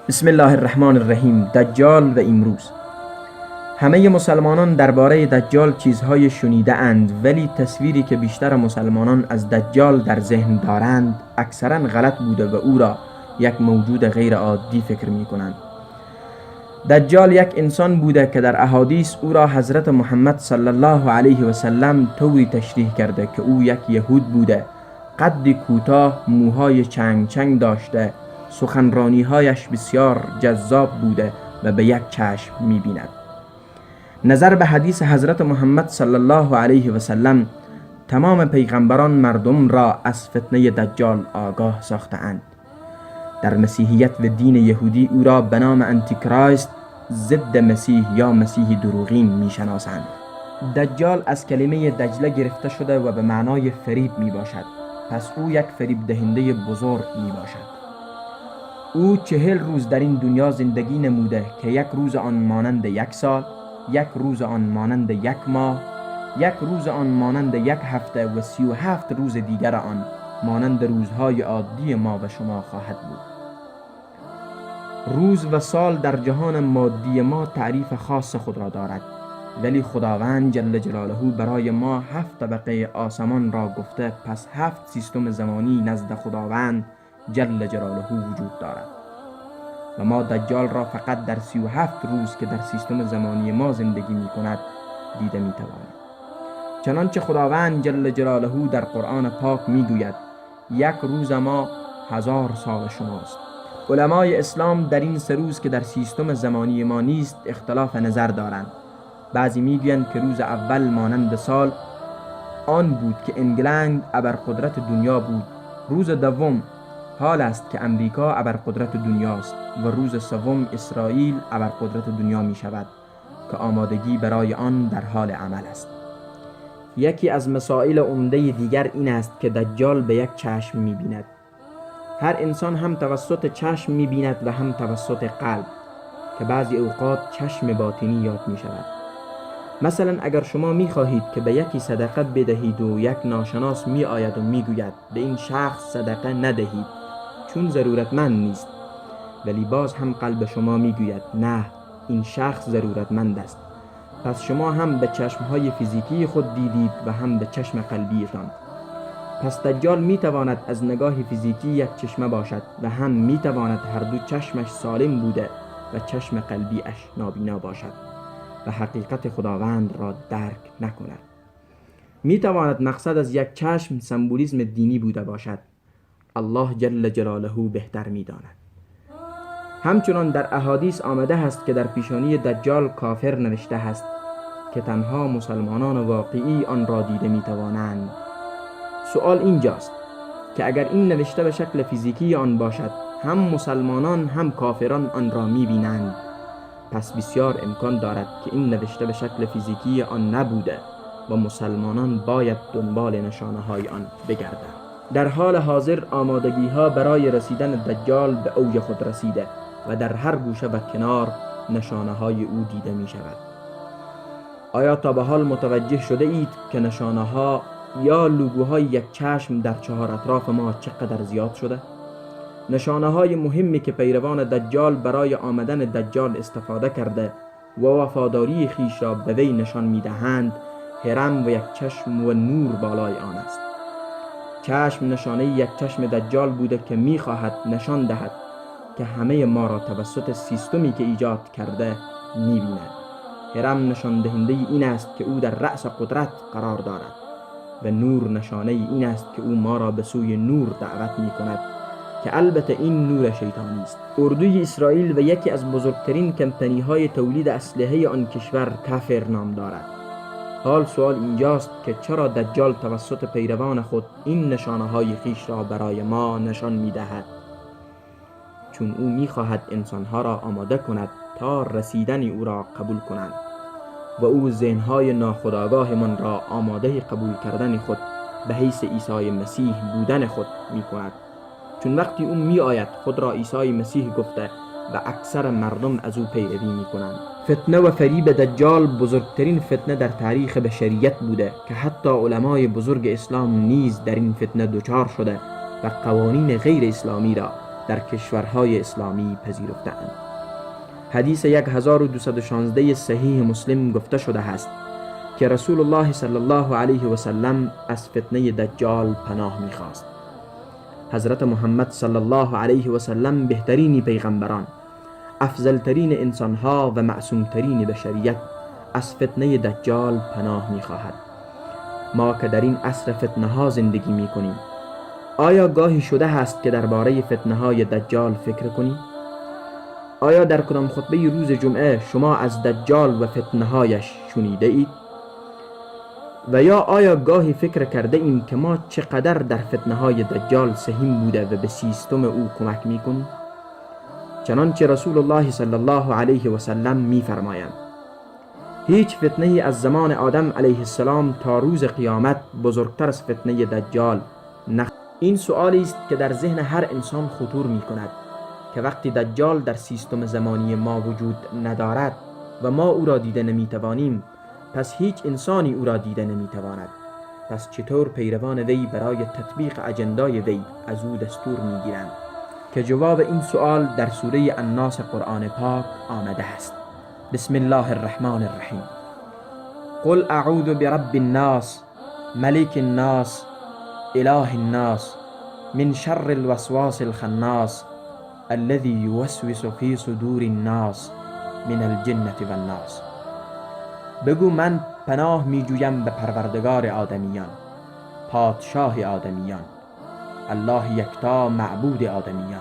بسم الله الرحمن الرحیم. دجال و امروز. همه مسلمانان درباره دجال چیزهای شنیده اند، ولی تصویری که بیشتر مسلمانان از دجال در ذهن دارند اکثرا غلط بوده و او را یک موجود غیر عادی فکر می کنند. دجال یک انسان بوده که در احادیث او را حضرت محمد صلی الله علیه و سلم طوری تشریح کرده که او یک یهود بوده، قد کوتاه، موهای چنگ چنگ داشته، سخنرانی‌هایش بسیار جذاب بوده و به یک چشم می‌بیند. نظر به حدیث حضرت محمد صلی الله علیه و سلم، تمام پیغمبران مردم را از فتنه دجال آگاه ساخته‌اند. در مسیحیت و دین یهودی او را به نام انتیکرایست، ضد مسیح یا مسیح دروغین می‌شناسند. دجال از کلمه دجله گرفته شده و به معنای فریب میباشد، پس او یک فریب دهنده بزرگ میباشد. او 40 روز در این دنیا زندگی نموده که یک روز آن مانند یک سال، یک روز آن مانند یک ماه، یک روز آن مانند یک هفته و 37 روز دیگر آن مانند روزهای عادی ما و شما خواهد بود. روز و سال در جهان مادی ما تعریف خاص خود را دارد، ولی خداوند جل جلاله برای ما 7 طبقه آسمان را گفته، پس 7 سیستم زمانی نزد خداوند جل جلاله وجود دارد و ما دجال را فقط در 37 روز که در سیستم زمانی ما زندگی می کند دیده می توانیم. چنانچه خداوند جل جلاله در قرآن پاک می گوید یک روز ما 1000 سال شماست. علمای اسلام در این 3 روز که در سیستم زمانی ما نیست اختلاف نظر دارند. بعضی می گویند که روز اول مانند سال آن بود که انگلند ابرقدرت دنیا بود، روز دوم حال است که امریکا ابرقدرت دنیاست و روز سوم اسرائیل ابرقدرت دنیا می شود که آمادگی برای آن در حال عمل است. یکی از مسائل عمده دیگر این است که دجال به یک چشم می بیند. هر انسان هم توسط چشم می بیند و هم توسط قلب که بعضی اوقات چشم باطنی یاد می شود. مثلا اگر شما می خواهید که به یکی صدقه بدهید و یک ناشناس می آید و می گوید به این شخص صدقه ندهید چون ضرورتمند نیست، ولی باز هم قلب شما می گوید نه، این شخص ضرورتمند است، پس شما هم به چشمهای فیزیکی خود دیدید و هم به چشم قلبیتان. پس دجال می تواند از نگاه فیزیکی یک چشمه باشد و هم می تواند هر دو چشمش سالم بوده و چشم قلبیش نابینا باشد و حقیقت خداوند را درک نکند. می تواند مقصد از یک چشم سمبولیسم دینی بوده باشد. الله جل جلاله بهتر می داند. همچنان در احادیث آمده است که در پیشانی دجال کافر نوشته است که تنها مسلمانان واقعی آن را دیده می توانند. سوال اینجاست که اگر این نوشته به شکل فیزیکی آن باشد، هم مسلمانان هم کافران آن را می بینند، پس بسیار امکان دارد که این نوشته به شکل فیزیکی آن نبوده و مسلمانان باید دنبال نشانه های آن بگردند. در حال حاضر آمادگی ها برای رسیدن دجال به اوج خود رسیده و در هر گوشه و کنار نشانه های او دیده می شود. آیا تا به حال متوجه شده اید که نشانه ها یا لوگوهای یک چشم در 4 اطراف ما چقدر زیاد شده؟ نشانه های مهمی که پیروان دجال برای آمدن دجال استفاده کرده و وفاداری خیش را به وی نشان می دهند، هرم و یک چشم و نور بالای آن است. چشم نشانه یک چشم دجال بوده که می خواهد نشان دهد که همه ما را توسط سیستمی که ایجاد کرده می بیند. هرم نشان دهنده این است که او در رأس قدرت قرار دارد و نور نشانه این است که او ما را به سوی نور دعوت می کند که البته این نور شیطانی است. اردوی اسرائیل و یکی از بزرگترین کمپنی های تولید اسلحه آن کشور کافر نام دارد. حال سوال اینجاست که چرا دجال توسط پیروان خود این نشانه های خیش را برای ما نشان می دهد؟ چون او می خواهد انسانها را آماده کند تا رسیدن او را قبول کنند و او ذهنهای ناخودآگاه من را آماده قبول کردن خود به حیث عیسی مسیح بودن خود می کند. چون وقتی او می آید خود را عیسی مسیح گفته و اکثر مردم از او پیروی می کنند. فتنه و فریب دجال بزرگترین فتنه در تاریخ بشریت بوده که حتی علمای بزرگ اسلام نیز در این فتنه دچار شده و قوانین غیر اسلامی را در کشورهای اسلامی پذیرفته‌اند. حدیث 1216 صحیح مسلم گفته شده است که رسول الله صلی الله علیه و سلم از فتنه دجال پناه می‌خواست. حضرت محمد صلی الله علیه و سلم بهترین پیغمبران، افضلترین انسانها و معصومترین بشریت از فتنه دجال پناه می‌خواهد. ما که در این عصر فتنه ها زندگی می‌کنیم، آیا گاهی شده است که درباره فتنه های دجال فکر کنیم؟ آیا در کدام خطبه روز جمعه شما از دجال و فتنه هایش شنیده اید؟ و یا آیا گاهی فکر کرده ایم که ما چقدر در فتنه های دجال سهیم بوده و به سیستم او کمک میکنیم؟ چنانچه رسول الله صلی الله علیه و سلم میفرمایند هیچ فتنه از زمان آدم علیه السلام تا روز قیامت بزرگتر از فتنه دجال نه. این سؤالی است که در ذهن هر انسان خطور میکند که وقتی دجال در سیستم زمانی ما وجود ندارد و ما او را دیده نمیتوانیم، پس هیچ انسانی او را دیده نمیتواند. پس چطور پیروان وی برای تطبیق اجندای وی از او دستور میگیرند؟ که جواب این سؤال در سوره الناس قرآن پاک آمده است. بسم الله الرحمن الرحیم. قل اعوذ برب الناس ملک الناس اله الناس من شر الوسواس الخناس الذي يوسوس في صدور الناس من الجنة والناس. بگو من پناه می جویم به پروردگار آدمیان، پادشاه آدمیان، الله یکتا معبود آدمیان،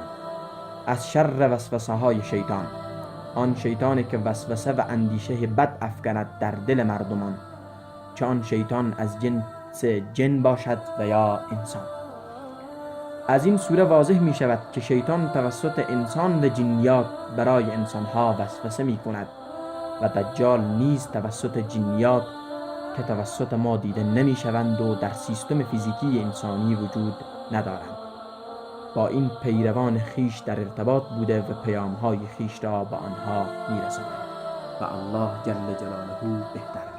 از شر وسوسه های شیطان، آن شیطانی که وسوسه و اندیشه بد افکند در دل مردمان، چه آن شیطان از جنس جن باشد و یا انسان. از این سوره واضح می شود که شیطان توسط انسان و جنیات برای انسانها وسوسه می کند و دجال نیز توسط جنیات که توسط ما دیده نمی شوند و در سیستم فیزیکی انسانی وجود ندارند با این پیروان خیش در ارتباط بوده و پیامهای خیش را به آنها می رسند و الله جل جلاله بهتر